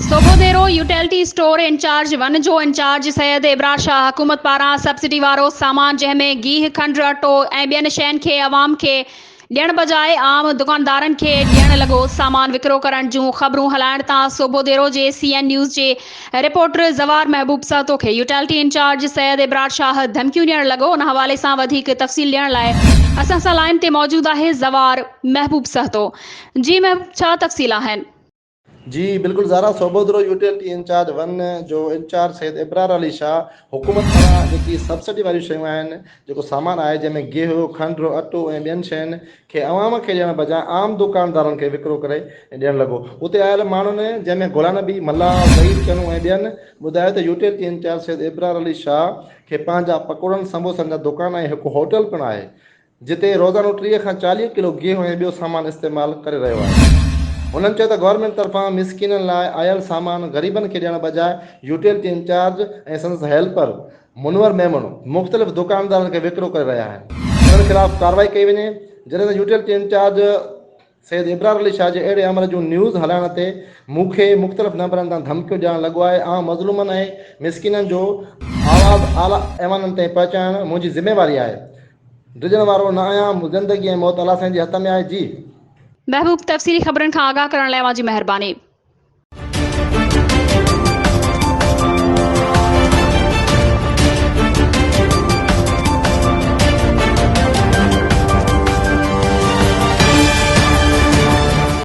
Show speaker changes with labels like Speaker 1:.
Speaker 1: सोबोदेरो utility store incharge one जो in charge Syed Ibrar Shah हुकूमत पारां सब्सिडी वारो सामान जंहिंमें गीह खंड अटो ऐं ॿियनि शयुनि खे अवाम खे ॾियण बजाए आम दुकानदारनि खे ॾियण लॻो। सामान विकिरो करण जूं ख़बरूं हलाइण तां सोबोदेरो जे CN न्यूज़ जे रिपोर्टर ज़वार महबूब सहतो खे यूटिलिटी इंचार्ज सैयद इब्रार शाह धमकियूं ॾियण लॻो। उन हवाले सां वधीक तफ़सील ॾियण लाइ असां सां लाइन ते मौजूद आहे ज़वार महबूब सहतो। जी महबूब, छा तफ़सील आहिनि?
Speaker 2: जी बिल्कुल ज़ारा, सोबोदेरो यूटिलिटी इंचार्ज वन जो इंचार्ज सैयद इब्रार अली शाह हुकूमत पारां जेकी सब्सिडी वारियूं शयूं आहिनि, जेको सामान आहे जंहिंमें गेहूं खंड अटो ऐं ॿियनि शयुनि खे अवाम खे ॾियण बजाए आम दुकानदारनि खे विकिरो करे ॾियणु लॻो। उते आयल माण्हुनि जंहिंमें गुलाम नबी, मल्ला, ज़हीर चनू ऐं ॿियनि ॿुधायो त यूटिलिटी इंचार्ज सैयद इब्रार अली शाह खे पंहिंजा पकोड़नि समोसनि जा दुकान ऐं हिकु होटल पिणु आहे, जिते रोज़ानो 30 खां 40 किलो गेहूं ऐं ॿियो सामान इस्तेमालु करे रहियो आहे। उन्हनि चयो त गवर्नमेंट तरफ़ां मिसकिननि लाइ आयल सामान ग़रीबनि खे ॾियण बजाए यूटिलिटी इंचार्ज ऐं संदसि हेल्पर मुनवर मेमन मुख़्तलिफ़ दुकानदारनि खे विकिरो करे रहिया आहिनि। उन्हनि ख़िलाफ़ कार्रवाई कई वञे। जॾहिं त यूटिलिटी इंचार्ज सैयद इब्रार अली शाह जे अहिड़े अमल जूं न्यूज़ हलाइण ते मूंखे मुख़्तलिफ़ नंबरनि तां धमकियूं ॾियणु लॻो आहे। मज़लूमनि ऐं मिसकिननि जो आवाज़ आला ऐवाननि ताईं पहुचाइणु मुंहिंजी ज़िम्मेवारी आहे। डिॼण वारो न आहियां, ज़िंदगी ऐं मौत अलाह साईं जे हथ में आहे। जी
Speaker 1: महबूब, तफ़सीली ख़बरनि खां आगाह करण लाइ तव्हांजी महिरबानी।